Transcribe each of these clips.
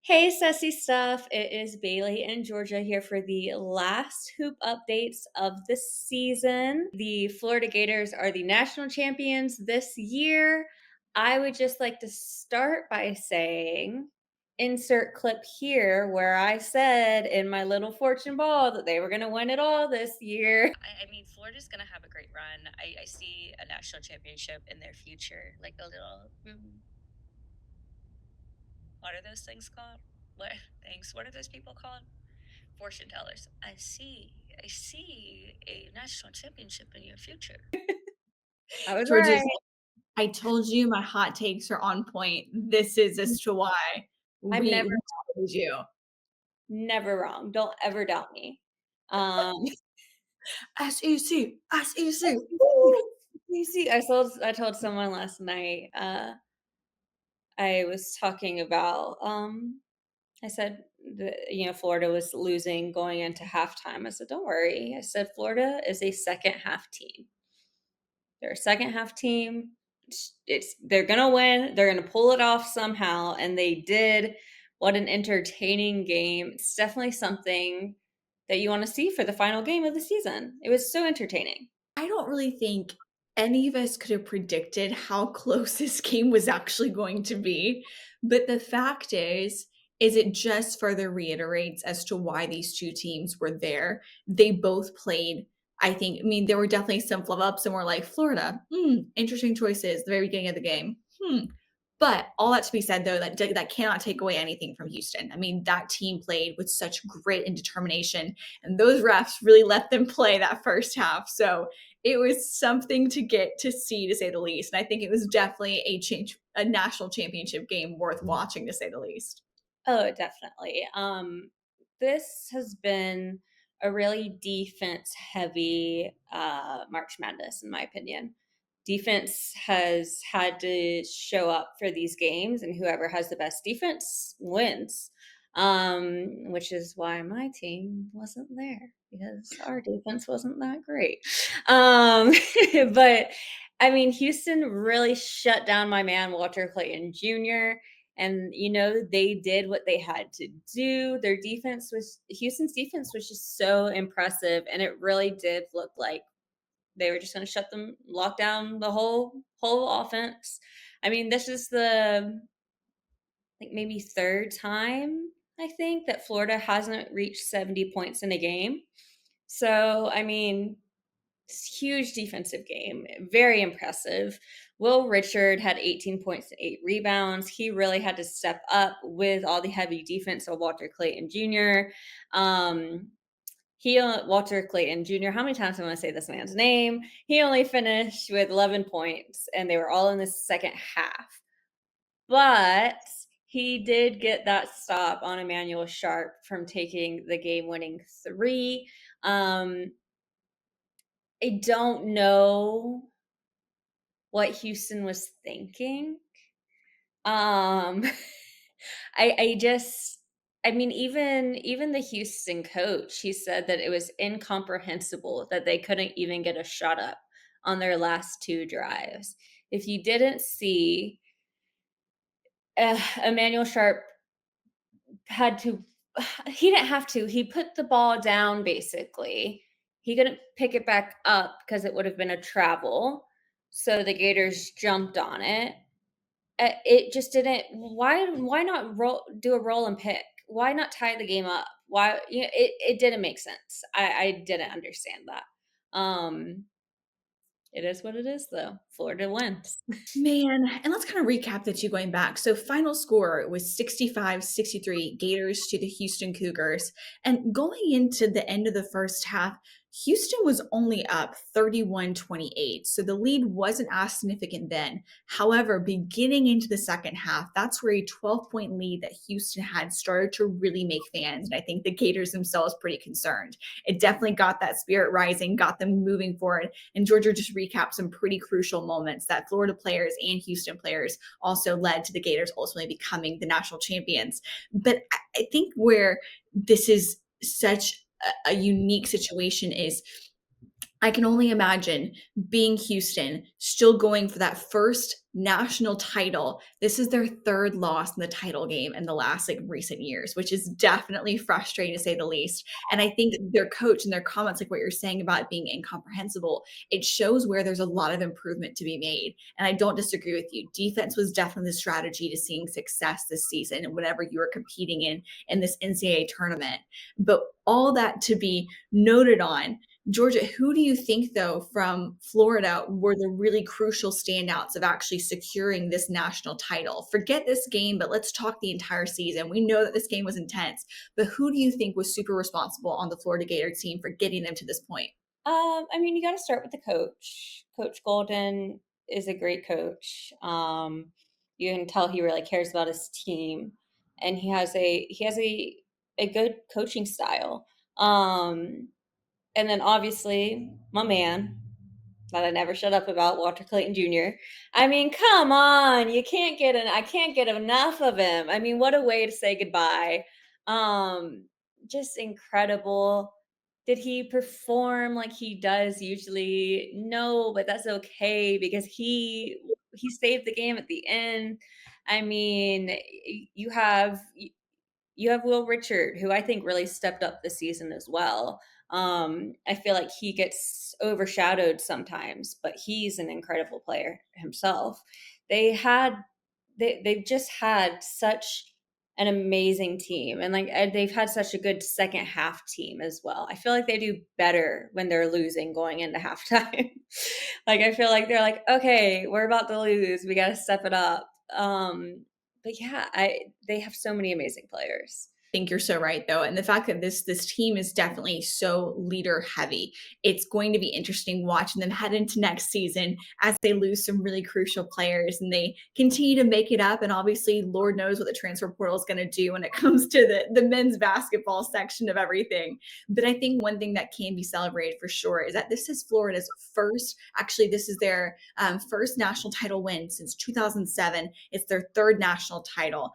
Hey, Sassy Stuff. It is Bailey and Georgia here for the last hoop updates of the season. The Florida Gators are the national champions this year. I would just like to start by saying, insert clip here where I said in my little fortune ball that they were going to win it all this year. I mean, Florida's going to have a great run. I see a national championship in their future, like a little, what are those things called? What things? What are those people called? Fortune tellers. I see a national championship in your future. I was right. Georgia's I told you my hot takes are on point. This is as to why I'm we told you. never wrong. Don't ever doubt me. Um, SEC, SEC. Woo! You see, I told someone last night, I was talking about, I said Florida was losing going into halftime. I said, "Don't worry." I said, "Florida is a second half team. They're a second half team. They're gonna win. They're gonna pull it off somehow." And they did. What an entertaining game. It's definitely something that you want to see for the final game of the season. It was so entertaining. I don't really think any of us could have predicted how close this game was actually going to be. But the fact is it just further reiterates as to why these two teams were there. They both played, there were definitely some flub ups and we're like, Florida, interesting choices, the very beginning of the game. But all that to be said, though, that cannot take away anything from Houston. I mean, that team played with such grit and determination, and those refs really let them play that first half. So it was something to get to see, to say the least. And I think it was definitely a national championship game worth watching, to say the least. Oh, definitely. This has been a really defense heavy March Madness, in my opinion. Defense has had to show up for these games, and whoever has the best defense wins. Which is why my team wasn't there because our defense wasn't that great. Um, but I mean, Houston really shut down my man, Walter Clayton Jr. And they did what they had to do. Houston's defense was just so impressive, and it really did look like they were just going to lock down the whole offense. I mean, this is the like maybe third time I think that Florida hasn't reached 70 points in a game. So I mean, huge defensive game, very impressive. Will Richard had 18 points and 8 rebounds. He really had to step up with all the heavy defense of Walter Clayton Jr. Walter Clayton Jr. How many times am I going to say this man's name? He only finished with 11 points, and they were all in the second half. But he did get that stop on Emanuel Sharp from taking the game-winning three. I don't know what Houston was thinking. Um, I just, I mean, even the Houston coach, he said that it was incomprehensible that they couldn't even get a shot up on their last two drives. If you didn't see, Emmanuel Sharp had to, he didn't have to. He put the ball down basically. He couldn't pick it back up because it would have been a travel. So the Gators jumped on it. It just didn't. Why not do a roll and pick? Why not tie the game up? Why it didn't make sense. I didn't understand that. It is what it is though. Florida wins. Man, and let's kind of recap the two going back. So final score was 65-63 Gators to the Houston Cougars. And going into the end of the first half, Houston was only up 31-28. So the lead wasn't as significant then. However, beginning into the second half, that's where a 12-point lead that Houston had started to really make fans. And I think the Gators themselves pretty concerned. It definitely got that spirit rising, got them moving forward. And Georgia just recapped some pretty crucial moments that Florida players and Houston players also led to the Gators ultimately becoming the national champions. But I think where this is such a unique situation is I can only imagine being Houston, still going for that first national title. This is their third loss in the title game in the last like recent years, which is definitely frustrating to say the least. And I think their coach and their comments, like what you're saying about it being incomprehensible, it shows where there's a lot of improvement to be made. And I don't disagree with you. Defense was definitely the strategy to seeing success this season and whenever you were competing in this NCAA tournament. But all that to be noted on, Georgia, who do you think, though, from Florida were the really crucial standouts of actually securing this national title? Forget this game, but let's talk the entire season. We know that this game was intense, but who do you think was super responsible on the Florida Gators team for getting them to this point? I mean, you got to start with the coach. Coach Golden is a great coach. You can tell he really cares about his team, and he has a good coaching style. And then obviously my man that I never shut up about, Walter Clayton Jr. I mean, come on, I can't get enough of him. I mean, what a way to say goodbye. Um, just incredible. Did he perform like he does usually? No, but that's okay because he saved the game at the end. I mean, you have Will Richard, who I think really stepped up this season as well. I feel like he gets overshadowed sometimes, but he's an incredible player himself. They had they've just had such an amazing team, and like they've had such a good second half team as well. I feel like they do better when they're losing going into halftime. Like I feel like they're like, okay, we're about to lose, we got to step it up. But yeah, I they have so many amazing players. Think you're so right though, and the fact that this team is definitely so leader heavy. It's going to be interesting watching them head into next season as they lose some really crucial players and they continue to make it up. And obviously, Lord knows what the transfer portal is going to do when it comes to the men's basketball section of everything. But I think one thing that can be celebrated for sure is that this is Florida's first. Actually, this is their first national title win since 2007. It's their third national title.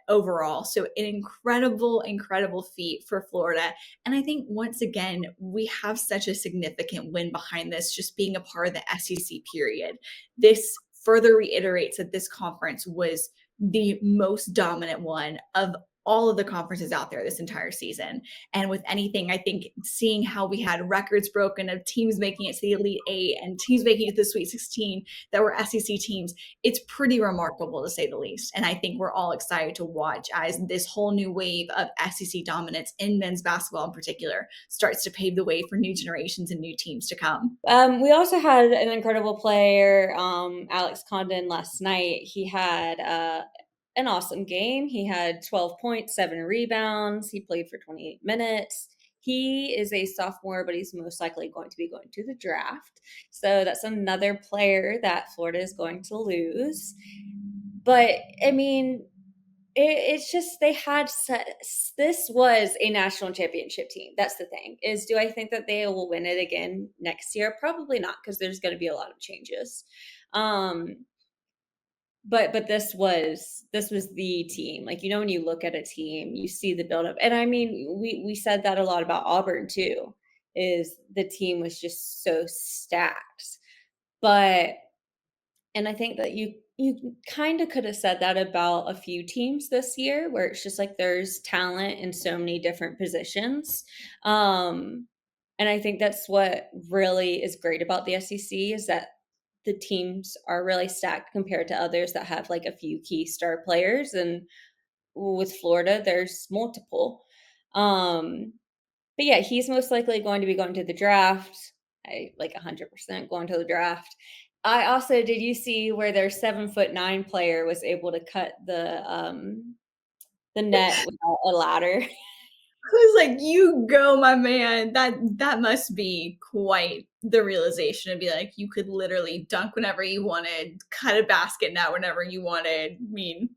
Overall. So an incredible, incredible feat for Florida. And I think once again, we have such a significant win behind this, just being a part of the SEC period. This further reiterates that this conference was the most dominant one of all of the conferences out there this entire season. And with anything, I think seeing how we had records broken of teams making it to the Elite Eight and teams making it to the Sweet 16 that were SEC teams, it's pretty remarkable to say the least. And I think we're all excited to watch as this whole new wave of SEC dominance in men's basketball in particular starts to pave the way for new generations and new teams to come. We also had an incredible player, Alex Condon, last night. He had an awesome game. He had 12 points, 7 rebounds. He played for 28 minutes. He is a sophomore, but he's most likely going to be going to the draft. So that's another player that Florida is going to lose. But I mean, it's just this was a national championship team. That's the thing. Is do I think that they will win it again next year? Probably not, because there's going to be a lot of changes. Um, but this was the team. Like, when you look at a team, you see the buildup. And I mean, we said that a lot about Auburn too, is the team was just so stacked. But and I think that you kind of could have said that about a few teams this year, where it's just like there's talent in so many different positions. And I think that's what really is great about the SEC, is that the teams are really stacked compared to others that have like a few key star players. And with Florida, there's multiple. Um, but yeah, he's most likely going to be going to the draft. I like 100% going to the draft. I also, did you see where their 7'9" player was able to cut the net without a ladder? I was like, "You go, my man." That must be quite the realization to be like, you could literally dunk whenever you wanted, cut a basket net whenever you wanted. I mean,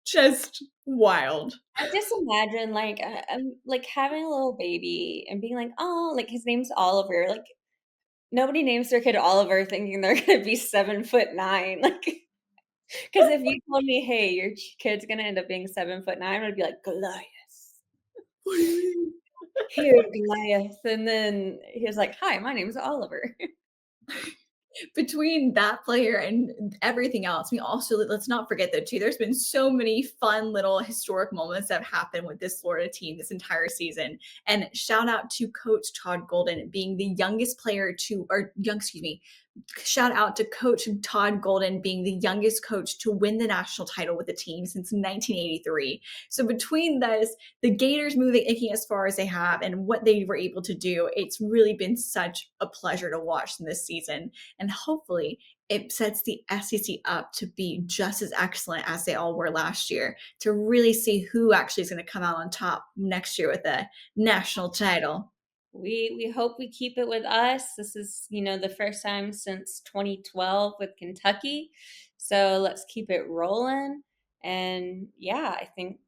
just wild. I just imagine like having a little baby and being like, oh, like his name's Oliver. Like nobody names their kid Oliver thinking they're gonna be 7'9". Like, because if you told me, hey, your kid's gonna end up being 7'9", I'd be like, Goliath. What do you mean? Here, Goliath. And then he was like, hi, my name's Oliver. Between that player and everything else, we also let's not forget that too. There's been so many fun little historic moments that have happened with this Florida team this entire season. And shout out to Coach Todd Golden being the youngest player to, or young, excuse me, shout out to Coach Todd Golden being the youngest coach to win the national title with the team since 1983. So between those, the Gators making as far as they have and what they were able to do, it's really been such a pleasure to watch this season. And hopefully it sets the SEC up to be just as excellent as they all were last year, to really see who actually is going to come out on top next year with a national title. We hope we keep it with us. This is, the first time since 2012 with Kentucky. So let's keep it rolling. And yeah, I think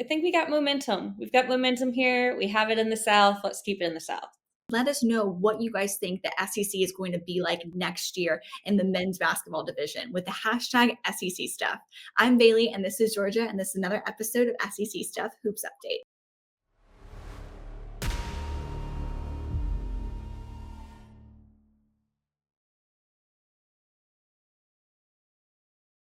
we got momentum. We've got momentum here. We have it in the South. Let's keep it in the South. Let us know what you guys think the SEC is going to be like next year in the men's basketball division with the hashtag SEC stuff. I'm Bailey, and this is Georgia, and this is another episode of SEC Stuff Hoops Update.